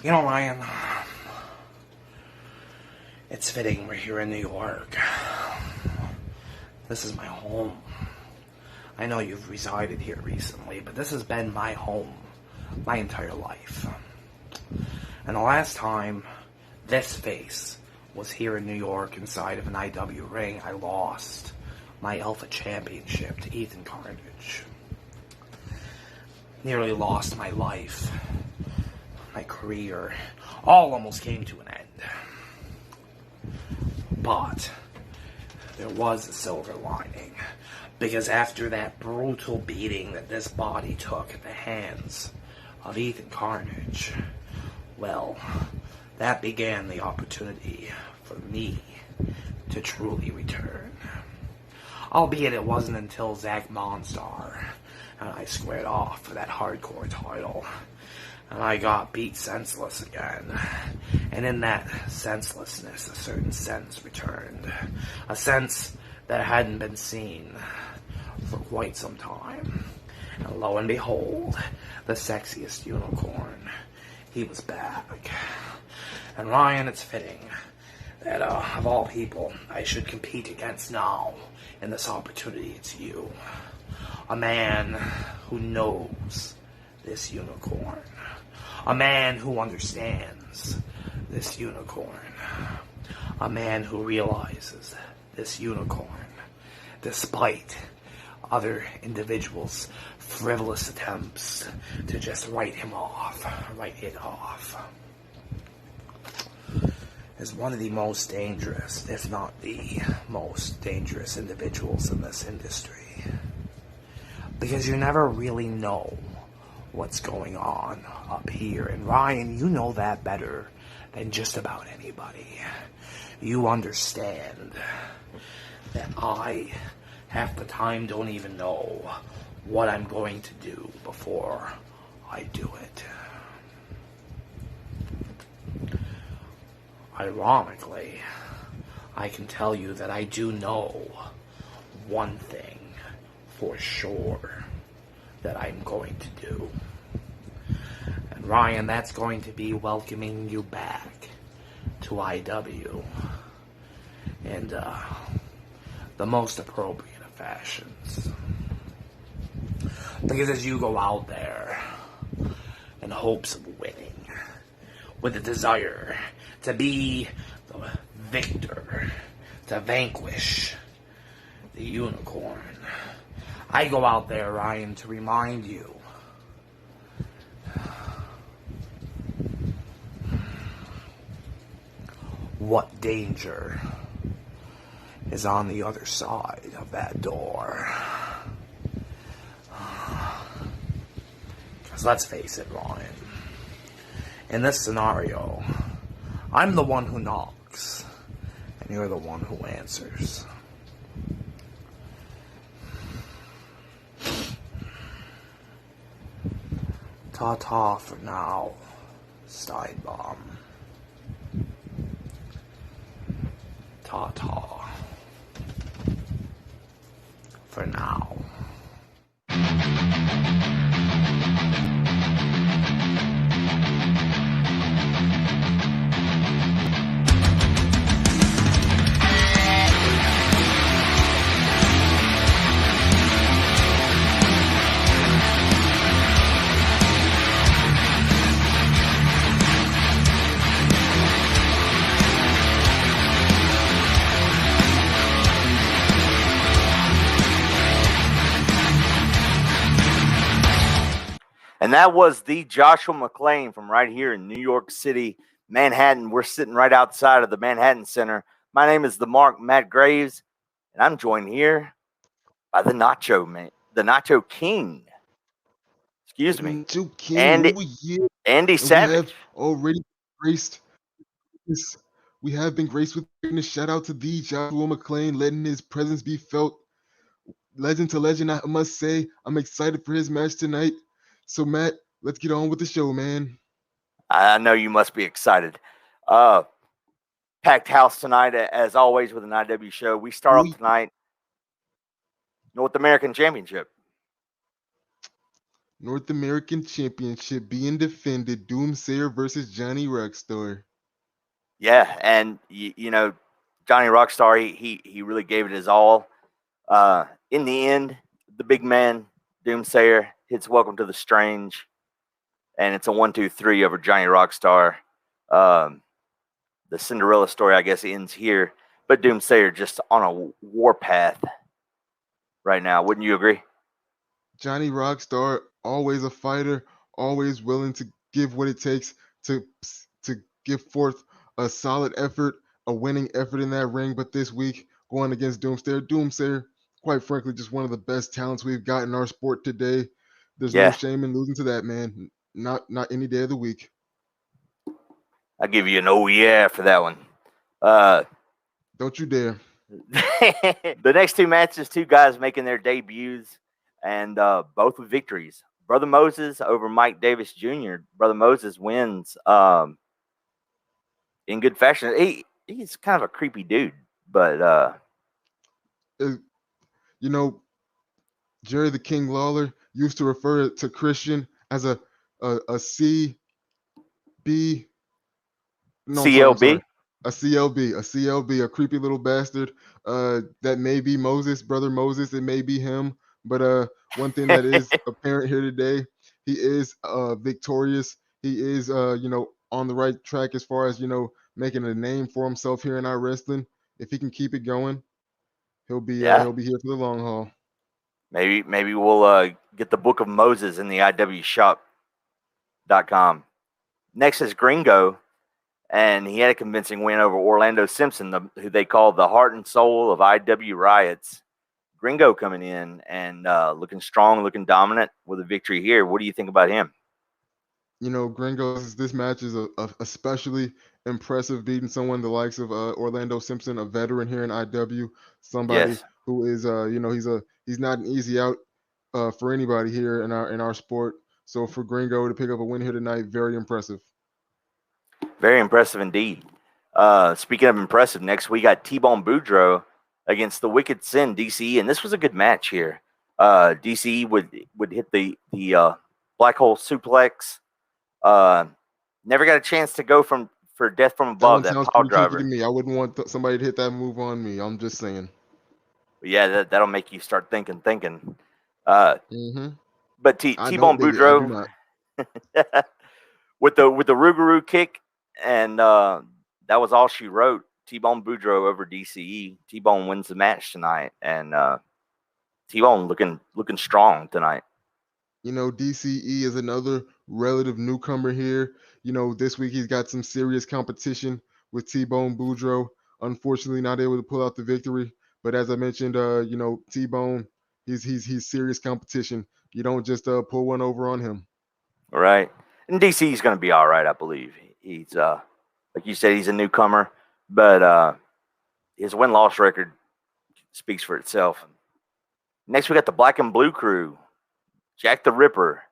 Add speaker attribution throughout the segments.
Speaker 1: You know, Ryan, it's fitting we're here in New York. This is my home. I know you've resided here recently, but this has been my home my entire life. And the last time this face was here in New York inside of an IW ring, I lost my Alpha Championship to Ethan Carnage. Nearly lost my life, my career, all almost came to an end. But there was a silver lining, because after that brutal beating that this body took at the hands of Ethan Carnage, well, that began the opportunity for me to truly return. Albeit it wasn't until Zach Monstar and I squared off for that hardcore title, and I got beat senseless again. And in that senselessness, a certain sense returned. A sense that hadn't been seen for quite some time. And lo and behold, the sexiest unicorn, he was back. And Ryan, it's fitting that of all people I should compete against now in this opportunity. It's you. A man who knows this unicorn. A man who understands this unicorn. A man who realizes this unicorn, despite other individuals' frivolous attempts to just write it off, is one of the most dangerous, if not the most dangerous individuals in this industry. Because you never really know what's going on up here. And Ryan, you know that better than just about anybody. You understand that I, half the time, don't even know what I'm going to do before I do it. Ironically, I can tell you that I do know one thing for sure that I'm going to do. And Ryan, that's going to be welcoming you back to IW in the most appropriate of fashions. Because as you go out there in hopes of winning, with a desire to be the victor, to vanquish the unicorn, I go out there, Ryan, to remind you what danger is on the other side of that door. Because let's face it, Ryan, in this scenario, I'm the one who knocks, and you're the one who answers. Ta-ta for now, Steinbaum. Ta-ta for now.
Speaker 2: And that was the Joshua McClain from right here in New York City, Manhattan. We're sitting right outside of the Manhattan Center. My name is Matt Graves, and I'm joined here by the Nacho Man, the Nacho King. Excuse me,
Speaker 3: Nacho King,
Speaker 2: Andy Savage.
Speaker 3: Already graced this. We have been graced with a shout out to the Joshua McClain, letting his presence be felt. Legend to legend, I must say. I'm excited for his match tonight. So, Matt, let's get on with the show, man.
Speaker 2: I know you must be excited. Packed house tonight, as always, with an IW show. We start off tonight North American Championship.
Speaker 3: North American Championship being defended. Doomsayer versus Johnny Rockstar.
Speaker 2: Yeah, and Johnny Rockstar, he really gave it his all. In the end, the big man Doomsayer hits "Welcome to the Strange," and it's a 1-2-3 over Johnny Rockstar. Um, the Cinderella story, I guess, ends here, but Doomsayer just on a warpath right now. Wouldn't you agree?
Speaker 3: Johnny Rockstar, always a fighter, always willing to give what it takes to to give forth a solid effort, a winning effort in that ring. But this week, going against Doomsayer, quite frankly, just one of the best talents we've got in our sport today. There's no
Speaker 2: Yeah,
Speaker 3: shame in losing to that man. Not any day of the week.
Speaker 2: I'll give you an oh yeah for that one. Uh,
Speaker 3: Don't you dare.
Speaker 2: the next two matches, two guys making their debuts, and both with victories. Brother Moses over Mike Davis Jr. Brother Moses wins in good fashion. He's kind of a creepy dude, but
Speaker 3: Uh, you know, Jerry the King Lawler used to refer to Christian as a C B. No, I'm sorry. I'm sorry.
Speaker 2: CLB.
Speaker 3: A creepy little bastard. That may be Moses, brother Moses. It may be him. But one thing that is apparent here today, he is victorious. He is on the right track as far as making a name for himself here in our wrestling. If he can keep it going,
Speaker 2: Yeah,
Speaker 3: he'll be here for the long haul.
Speaker 2: maybe we'll get the Book of Moses in the iwshop.com. Next is Gringo, and he had a convincing win over Orlando Simpson, who they call the heart and soul of IW Riots. Gringo coming in and looking strong, looking dominant with a victory here. What do you think about him?
Speaker 3: Gringos, this match is especially impressive, beating someone the likes of Orlando Simpson, a veteran here in IW, somebody
Speaker 2: Yes,
Speaker 3: who is, he's not an easy out for anybody here in our sport. So for Gringo to pick up a win here tonight, very impressive.
Speaker 2: very impressive indeed. Speaking of impressive, next we got T-Bone Boudreaux against the Wicked Sin DCE, and this was a good match here. DCE would hit the black hole suplex. Never got a chance to go for death from
Speaker 3: That
Speaker 2: above,
Speaker 3: one
Speaker 2: that
Speaker 3: sounds
Speaker 2: pile
Speaker 3: pretty kinky to
Speaker 2: driver.
Speaker 3: me. I wouldn't want somebody to hit that move on me. I'm just saying.
Speaker 2: But yeah, that'll make you start thinking. Uh,
Speaker 3: hmm
Speaker 2: but
Speaker 3: I don't
Speaker 2: T-Bone
Speaker 3: dig it. I do
Speaker 2: Boudreaux
Speaker 3: not.
Speaker 2: with the Rougarou kick, and that was all she wrote. T-Bone Boudreaux over DCE. T-Bone wins the match tonight, and T-Bone looking strong tonight.
Speaker 3: DCE is another relative newcomer here. This week he's got some serious competition with T-Bone Boudreaux. Unfortunately, not able to pull out the victory. But as I mentioned, T-Bone, he's serious competition. You don't just pull one over on him.
Speaker 2: All right, and DCE's going to be all right, I believe. He's like you said, he's a newcomer, but his win-loss record speaks for itself. Next, we got the Black and Blue Crew, Jack the Ripper,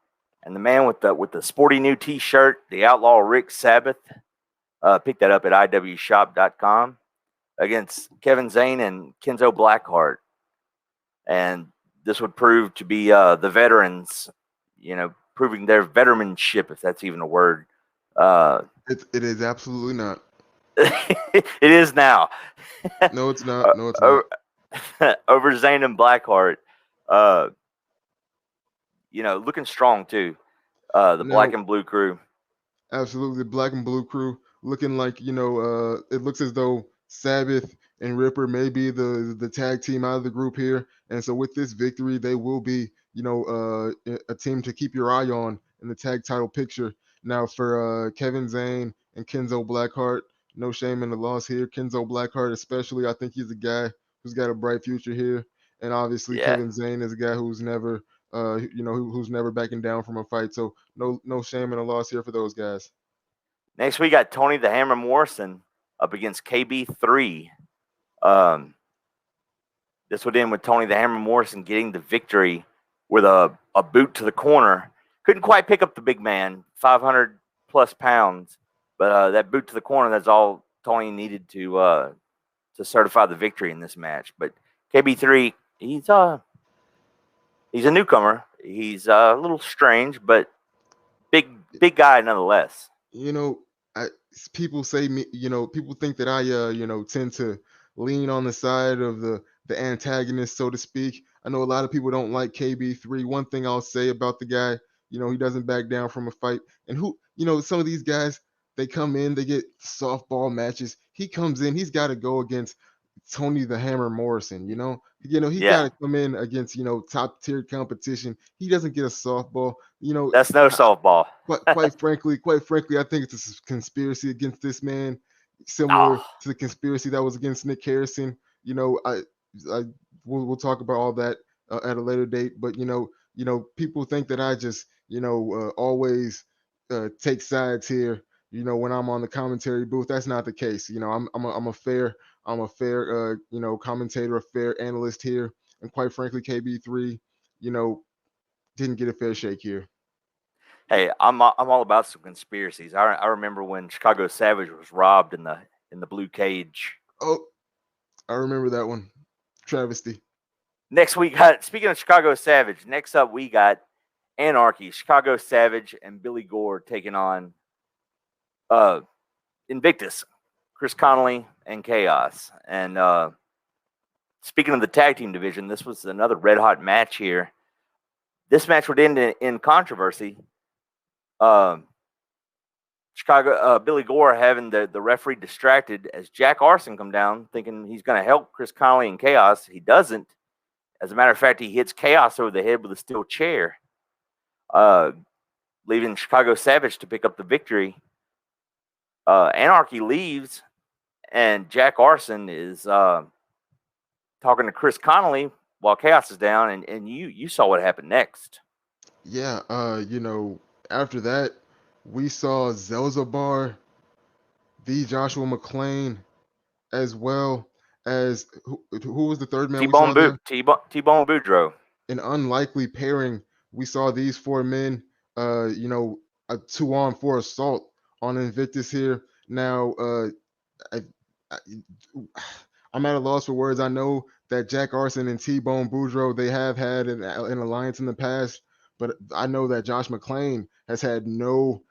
Speaker 2: and the man with the sporty new T-shirt, the Outlaw Rick Sabbath. Pick that up at iwshop.com against Kevin Zane and Kenzo Blackheart. And this would prove to be the veterans, proving their veteranship, if that's even a word.
Speaker 3: It is absolutely not.
Speaker 2: It is now.
Speaker 3: No, it's not. No, it's not.
Speaker 2: Over Zane and Blackheart. Looking strong too. The
Speaker 3: Now,
Speaker 2: Black and Blue Crew.
Speaker 3: absolutely, the Black and Blue Crew looking like it looks as though Sabbath and Ripper may be the tag team out of the group here, and so with this victory, they will be a team to keep your eye on in the tag title picture. Now for Kevin Zane and Kenzo Blackheart, no shame in the loss here. Kenzo Blackheart, especially, I think he's a guy who's got a bright future here, and obviously
Speaker 2: Yeah.
Speaker 3: Kevin Zane is a guy who's never who's never backing down from a fight. So no shame in a loss here for those guys.
Speaker 2: Next, we got Tony the Hammer Morrison up against KB3. Um, this would end with Tony the Hammer Morrison getting the victory with a boot to the corner. Couldn't quite pick up the big man, 500 plus pounds, but that boot to the corner, that's all Tony needed to certify the victory in this match. But KB3, he's a newcomer. He's a little strange, but big guy nonetheless.
Speaker 3: You know, I people say me, people think that I tend to lean on the side of the antagonist, so to speak. I know a lot of people don't like KB3. One thing I'll say about the guy, he doesn't back down from a fight. And some of these guys, they come in, they get softball matches. He comes in, he's got to go against Tony the Hammer Morrison, he got
Speaker 2: Yeah,
Speaker 3: to come in against, top tier competition. He doesn't get a softball.
Speaker 2: that's no
Speaker 3: I,
Speaker 2: softball.
Speaker 3: quite frankly, I think it's a conspiracy against this man, similar
Speaker 2: Oh,
Speaker 3: to the conspiracy that was against Nick Harrison. I we'll talk about all that at a later date. But people think that I just always take sides here. When I'm on the commentary booth, that's not the case. I'm a fair commentator, a fair analyst here, and quite frankly, KB3, you know, didn't get a fair shake here.
Speaker 2: hey, I'm all about some conspiracies. I remember when Chicago Savage was robbed in the blue cage.
Speaker 3: Oh, I remember that one. Travesty.
Speaker 2: Next we got, speaking of Chicago Savage, next up we got Anarchy, Chicago Savage, and Billy Gore taking on uh, Invictus, Chris Connolly, and Chaos. And speaking of the tag team division, this was another red hot match here. This match would end in controversy. Chicago Billy Gore having the referee distracted as Jack Arson come down, thinking he's going to help Chris Connolly and Chaos. He doesn't. As a matter of fact, he hits Chaos over the head with a steel chair, leaving Chicago Savage to pick up the victory. Anarchy leaves, and Jack Arson is talking to Chris Connolly while Chaos is down, and you saw what happened next.
Speaker 3: Yeah, after that, we saw Zelzabar, the Joshua McClain, as well as who was the third man we saw there?
Speaker 2: T-Bone Boudreaux.
Speaker 3: An unlikely pairing. We saw these four men, a 2-on-4 assault on Invictus here. Now, I, I, I'm at a loss for words. I know that Jack Arson and T-Bone Boudreaux, they have had an alliance in the past, but I know that Josh McClain has had no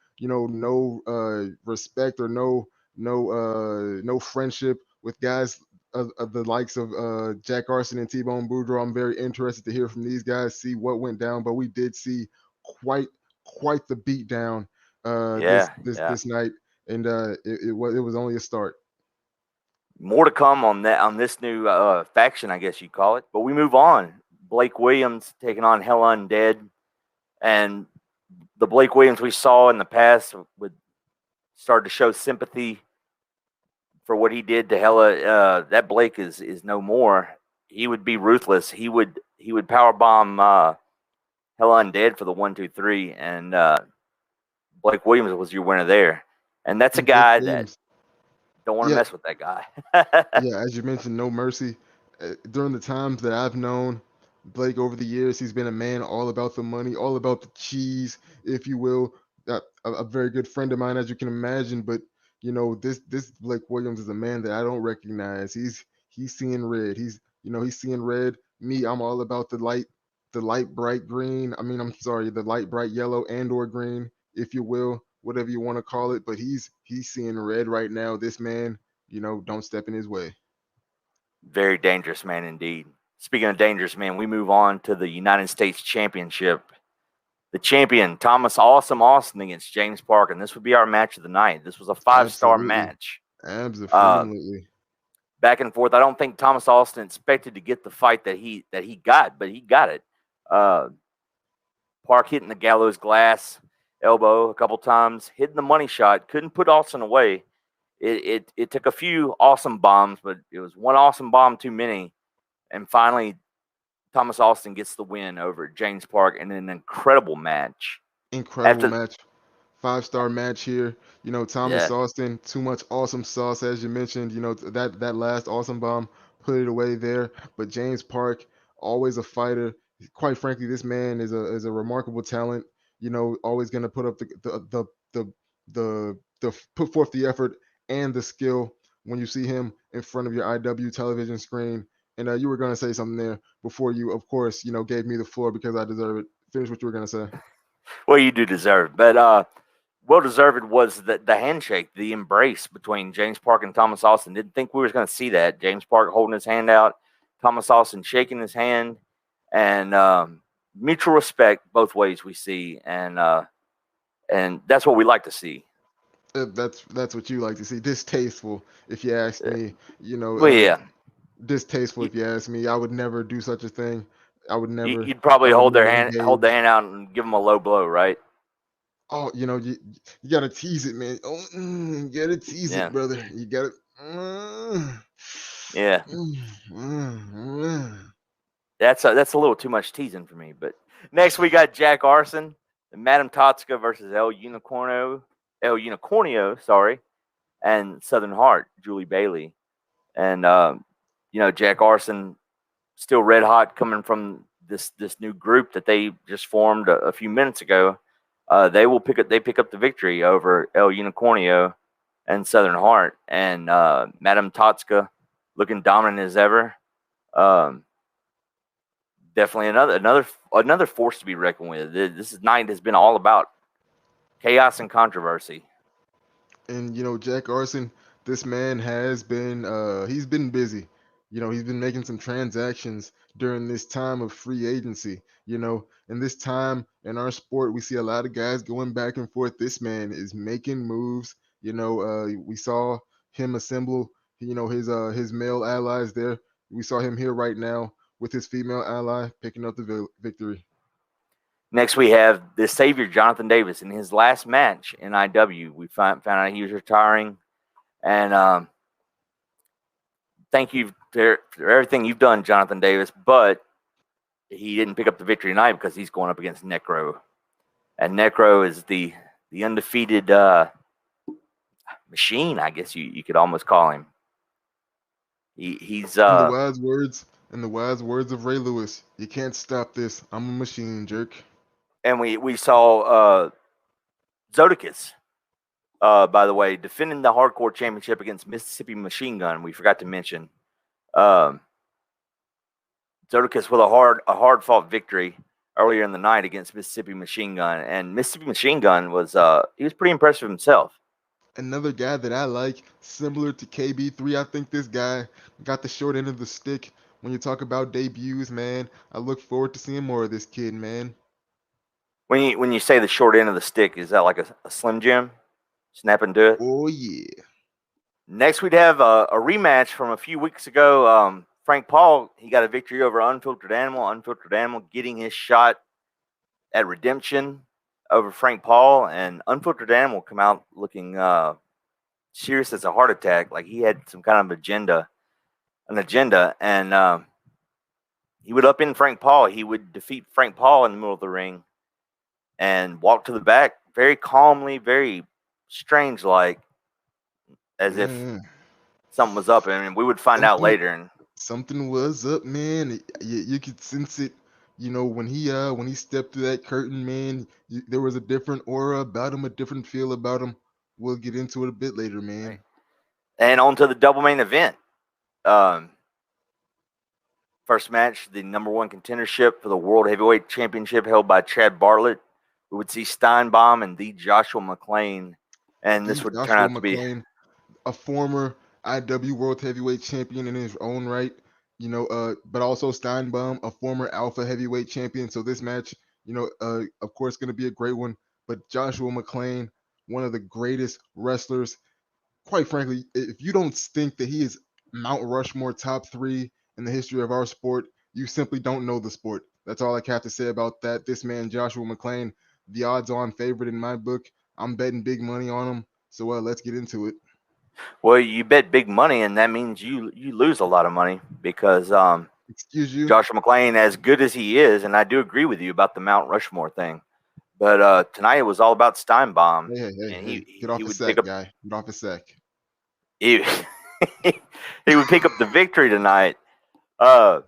Speaker 3: respect or no friendship with guys of the likes of Jack Arson and T-Bone Boudreaux. I'm very interested to hear from these guys, see what went down, but we did see quite quite the beatdown this
Speaker 2: Yeah,
Speaker 3: this
Speaker 2: yeah.
Speaker 3: this night, and it was only a start.
Speaker 2: More to come on that, on this new faction, I guess you call it. But we move on. Blake Williams taking on Hell Undead, and the Blake Williams we saw in the past would start to show sympathy for what he did to Hella. That Blake is no more. He would be ruthless. He would power bomb Hella Undead for the 1-2-3, and Blake Williams was your winner there. And that's a
Speaker 3: And Blake
Speaker 2: guy that
Speaker 3: Williams,
Speaker 2: don't want to
Speaker 3: yeah,
Speaker 2: mess with that guy.
Speaker 3: yeah, as you mentioned, no mercy. During the times that I've known Blake over the years, he's been a man all about the money, all about the cheese, if you will. A very good friend of mine, as you can imagine. But this Blake Williams is a man that I don't recognize. He's seeing red. He's seeing red. Me, I'm all about the light bright green. I mean, I'm sorry, the light bright yellow and/or green, if you will, whatever you want to call it. But he's seeing red right now. This man, don't step in his way.
Speaker 2: Very dangerous man indeed. Speaking of dangerous man, we move on to the United States Championship. The champion, Thomas Awesome Austin against James Park, and this would be our match of the night. This was a 5-star
Speaker 3: Absolutely.
Speaker 2: match. Uh,
Speaker 3: Absolutely.
Speaker 2: Back and forth. I don't think Thomas Austin expected to get the fight that he got, but he got it. Uh, Park hitting the gallows glass elbow a couple times, hitting the money shot, couldn't put Austin away. It took a few awesome bombs, but it was one awesome bomb too many. And finally, Thomas Austin gets the win over James Park in an incredible match.
Speaker 3: Incredible
Speaker 2: After,
Speaker 3: match. 5-star match here. Thomas
Speaker 2: yeah,
Speaker 3: Austin, too much awesome sauce, as you mentioned. That last awesome bomb put it away there. But James Park, always a fighter. Quite frankly, this man is a remarkable talent. Always gonna put up the put forth the effort and the skill when you see him in front of your IW television screen. And you were gonna say something there before you, of course, gave me the floor because I deserve it. Finish what you were gonna say.
Speaker 2: Well, you do deserve, but well deserved was the handshake, the embrace between James Park and Thomas Austin. Didn't think we were going to see that. James Park holding his hand out, Thomas Austin shaking his hand, and mutual respect both ways we see, and that's what we like to see.
Speaker 3: That's what you like to see. Distasteful, if you ask me.
Speaker 2: Well, yeah,
Speaker 3: Distasteful, if you ask me. I would never do such a thing. I would never.
Speaker 2: you'd probably
Speaker 3: I would
Speaker 2: hold
Speaker 3: never
Speaker 2: the
Speaker 3: engage.
Speaker 2: hand out, and give them a low blow, right?
Speaker 3: Oh, you gotta tease it, man. Oh, you gotta tease it,
Speaker 2: Yeah,
Speaker 3: brother. You gotta. Mm,
Speaker 2: yeah.
Speaker 3: mm.
Speaker 2: That's a little too much teasing for me. But next we got Jack Arson and Madame Totska versus El Unicornio, sorry, and Southern Heart, Julie Bailey. And Jack Arson still red hot coming from this new group that they just formed a few minutes ago. They pick up the victory over El Unicornio and Southern Heart, and Madame Totska looking dominant as ever. Um, Definitely another force to be reckoned with. This night has been all about chaos and controversy.
Speaker 3: And Jack Arson, this man has been he's been busy. He's been making some transactions during this time of free agency. In this time in our sport, we see a lot of guys going back and forth. This man is making moves. We saw him assemble, his male allies there. We saw him here right now with his female ally picking up the victory.
Speaker 2: Next, we have the savior Jonathan Davis in his last match in IW. We found out he was retiring, and thank you for everything you've done, Jonathan Davis. But he didn't pick up the victory tonight because he's going up against Necro, and Necro is the undefeated machine, I guess you could almost call him. He's
Speaker 3: In the wise words, of Ray Lewis, you can't stop this. I'm a machine jerk.
Speaker 2: and we saw Zodicus, by the way, defending the hardcore championship against Mississippi Machine Gun. We forgot to mention um, Zodicus with a hard fought victory earlier in the night against Mississippi Machine Gun, and Mississippi Machine Gun he was pretty impressive himself.
Speaker 3: Another guy that I like, similar to KB3, I think this guy got the short end of the stick. When you talk about debuts, man, I look forward to seeing more of this kid, man.
Speaker 2: When you say the short end of the stick, is that like a Slim Jim? Snap into it.
Speaker 3: Oh yeah.
Speaker 2: Next, we'd have a rematch from a few weeks ago. Frank Paul, he got a victory over Unfiltered Animal. Unfiltered Animal getting his shot at redemption over Frank Paul, and Unfiltered Animal come out looking serious as a heart attack, like he had some kind of an agenda, and he would upend Frank Paul. He would defeat Frank Paul in the middle of the ring and walk to the back very calmly, very strange, like as if
Speaker 3: Mm,
Speaker 2: something was up. And we would find out
Speaker 3: something
Speaker 2: later. And
Speaker 3: something was up, man. You could sense it. When he stepped through that curtain, man, there was a different aura about him, a different feel about him. We'll get into it a bit later,
Speaker 2: right.
Speaker 3: man.
Speaker 2: And on to the double main event. Um, First match, the number one contendership for the World Heavyweight Championship held by Chad Bartlett. We would see Steinbaum and the Joshua McClain. And this
Speaker 3: The
Speaker 2: would turn
Speaker 3: Joshua
Speaker 2: out to be
Speaker 3: McClain, a former IW World Heavyweight Champion in his own right, but also Steinbaum, a former Alpha Heavyweight Champion. So this match, of course, going to be a great one. But Joshua McClain, one of the greatest wrestlers, quite frankly, if you don't think that he is Mount Rushmore top three in the history of our sport, you simply don't know the sport. That's all I have to say about that. This man, Joshua McClain, the odds-on favorite in my book. I'm betting big money on him. So let's get into it.
Speaker 2: well, you bet big money, and that means you lose a lot of money because
Speaker 3: Excuse you.
Speaker 2: Joshua McClain, as good as he is, and I do agree with you about the Mount Rushmore thing, but tonight it was all about Steinbaum,
Speaker 3: Hey, hey, hey,
Speaker 2: and
Speaker 3: hey. Get
Speaker 2: he
Speaker 3: off the
Speaker 2: would pick
Speaker 3: sack,
Speaker 2: up
Speaker 3: guy. Get off the sack.
Speaker 2: he, he would pick up the victory tonight. Uh,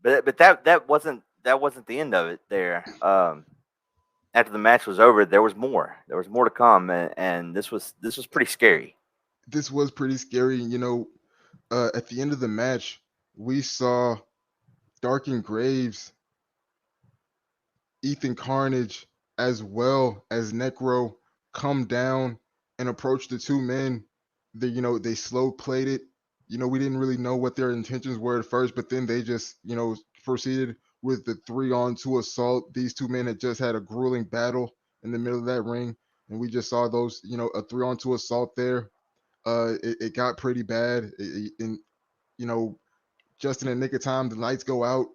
Speaker 2: but that wasn't the end of it. There, after the match was over, there was more. There was more to come, and this was pretty scary.
Speaker 3: This was pretty scary. At the end of the match, we saw Dark and Graves Ethan Carnage as well as Necro come down and approach the two men. They slow played it. We didn't really know what their intentions were at first, but then they just, proceeded with the 3-on-2 assault. These two men had just had a grueling battle in the middle of that ring, and we just saw those, a 3-on-2 assault there. It got pretty bad. And, you know, just in the nick of time, the lights go out.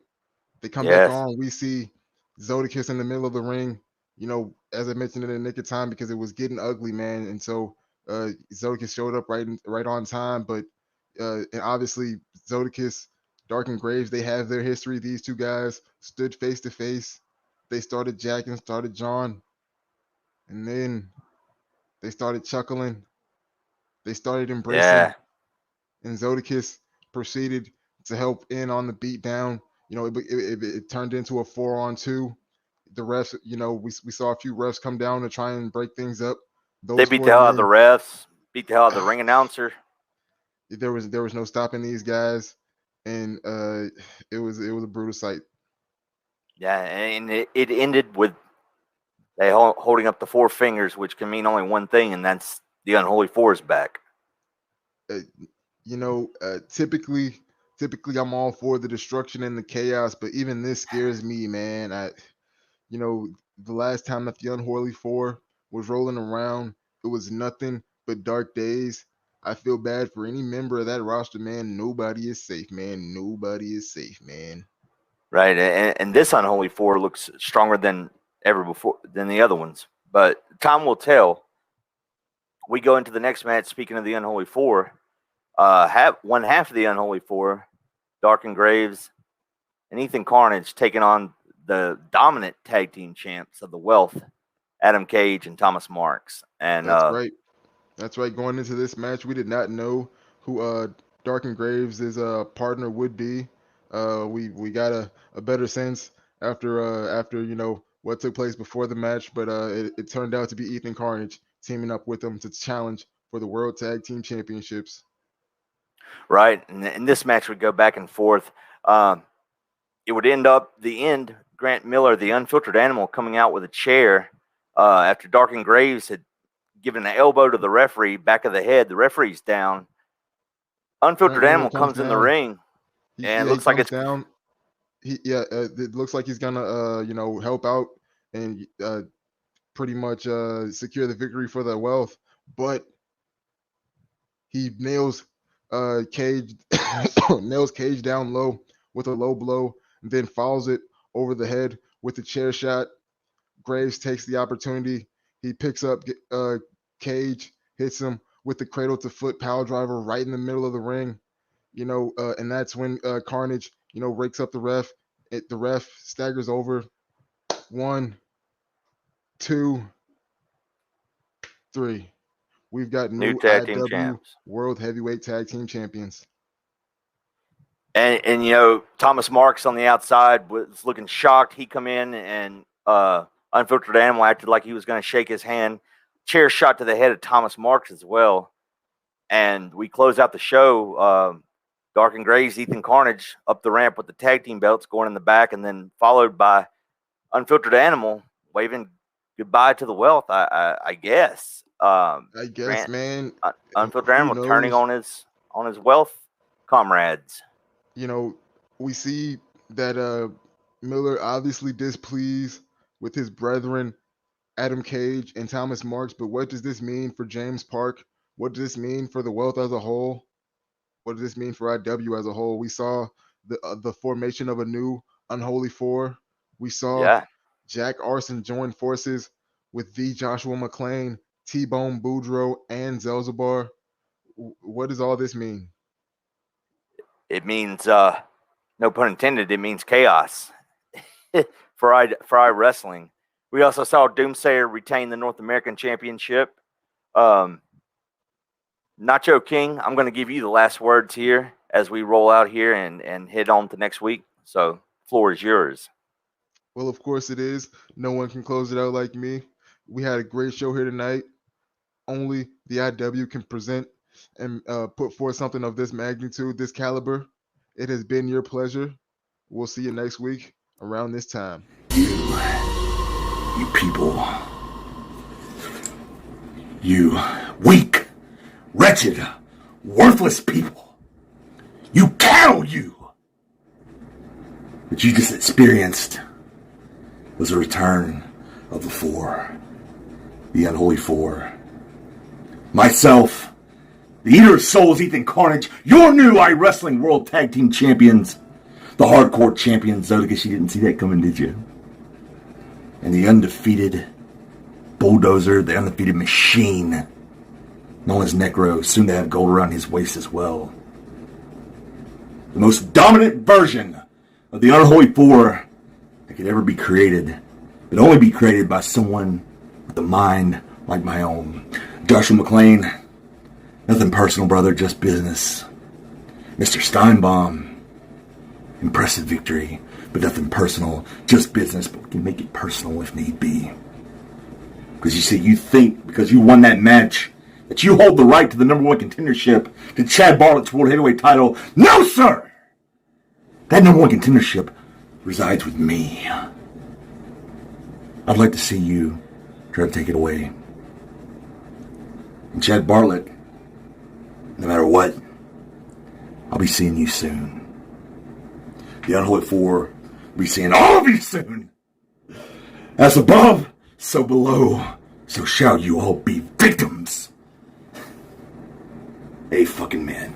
Speaker 3: They come back
Speaker 2: Yes.
Speaker 3: on. We see Zodicus in the middle of the ring, as I mentioned in the nick of time because it was getting ugly, man. And so Zodicus showed up right on time. But and obviously Zodicus, Dark and Graves, they have their history. These two guys stood face to face. They started jacking, started John, and then they started chuckling. They started embracing,
Speaker 2: Yeah.
Speaker 3: and Zodicus proceeded to help in on the beatdown. It turned into a 4-on-2. The refs, we saw a few refs come down to try and break things up.
Speaker 2: They
Speaker 3: Those
Speaker 2: beat
Speaker 3: four
Speaker 2: the hell out of the
Speaker 3: men,
Speaker 2: refs, beat the hell out of the ring announcer.
Speaker 3: there was no stopping these guys, and it was a brutal sight.
Speaker 2: Yeah, and it ended with they holding up the four fingers, which can mean only one thing, and that's the unholy four is back.
Speaker 3: Uh, typically I'm all for the destruction and the chaos, but even this scares me, man. You know, the last time that the Unholy Four was rolling around, it was nothing but dark days. I feel bad for any member of that roster, man. Nobody is safe, man. Nobody is safe, man.
Speaker 2: Right, and this unholy four looks stronger than ever before than the other ones. But time will tell. We go into the next match. Speaking of the unholy four, one half of the unholy four, Dark and Graves and Ethan Carnage, taking on the dominant tag team champs of the Wealth, Adam Cage and Thomas Marks. And
Speaker 3: That's right. That's right. Going into this match, we did not know who Dark and Graves' partner would be. We got a better sense after what took place before the match, but it turned out to be Ethan Carnage teaming up with him to challenge for the World Tag Team Championships.
Speaker 2: right, and in this match would go back and forth. Um, it would end up the end. Grant Miller, the unfiltered animal, coming out with a chair after Dark and Graves had given an elbow to the referee, back of the head. The referee's down.
Speaker 3: Grant
Speaker 2: Unfiltered
Speaker 3: Miller
Speaker 2: animal
Speaker 3: comes
Speaker 2: comes in the
Speaker 3: down.
Speaker 2: ring, and it
Speaker 3: He
Speaker 2: looks like
Speaker 3: comes
Speaker 2: it's
Speaker 3: down. It looks like he's gonna help out and pretty much secure the victory for the Wealth, but he nails Cage nails Cage down low with a low blow, and then follows it over the head with the chair shot. Graves takes the opportunity. He picks up Cage, hits him with the cradle to foot power driver right in the middle of the ring. And that's when Carnage, rakes up the ref. The ref staggers over. 1, 2, 3. We've got
Speaker 2: new
Speaker 3: new
Speaker 2: tag team
Speaker 3: IW
Speaker 2: champs.
Speaker 3: World Heavyweight Tag Team Champions.
Speaker 2: And Thomas Marks on the outside was looking shocked. He come in and unfiltered animal acted like he was going to shake his hand. Chair shot to the head of Thomas Marks as well. And we close out the show. Dark and Graves, Ethan Carnage up the ramp with the tag team belts going in the back, and then followed by Unfiltered Animal waving goodbye to the Wealth. I guess.
Speaker 3: I guess,
Speaker 2: Grant
Speaker 3: man.
Speaker 2: Unfiltered
Speaker 3: Who
Speaker 2: Animal turning
Speaker 3: knows?
Speaker 2: on his Wealth comrades.
Speaker 3: We see that Miller obviously displeased with his brethren Adam Cage and Thomas Marks, but what does this mean for James Park? What does this mean for the Wealth as a whole? What does this mean for IW as a whole? We saw the formation of a new Unholy Four. We saw
Speaker 2: Yeah.
Speaker 3: Jack Arson join forces with the Joshua McClain, T-Bone Boudreaux, and Zelzabar. What does all this mean?
Speaker 2: It means no pun intended, it means chaos for iWrestling. We also saw Doomsayer retain the North American Championship. Nacho King, I'm going to give you the last words here as we roll out here and head on to next week. So, floor is yours.
Speaker 3: Well, of course it is. No one can close it out like me. We had a great show here tonight. Only the IW can present and put forth something of this magnitude, this caliber. It has been your pleasure. We'll see you next week around this time.
Speaker 1: You
Speaker 4: You people. You weak, wretched, worthless people. You cattle, you! What you just experienced was a return of the Four. The Unholy Four. Myself, the Eater of Souls, Ethan Carnage, your new iWrestling World Tag Team Champions. The Hardcore Champions, though, because you didn't see that coming, did you? And the undefeated bulldozer, the undefeated machine, known as Necro, soon to have gold around his waist as well. The most dominant version of the Unholy Four that could ever be created, but only be created by someone with a mind like my own. Joshua McClain, nothing personal, brother, just business. Mr. Steinbaum, impressive victory, but nothing personal, just business, but we can make it personal if need be. Because you see, you think because you won that match that you hold the right to the number one contendership to Chad Bartlett's World Heavyweight title. No, sir! That number one contendership resides with me. I'd like to see you try to take it away. And Chad Bartlett, no matter what, I'll be seeing you soon. The Unholy Four will be seeing all of you soon. As above, so below, so shall you all be victims. Hey, fucking man.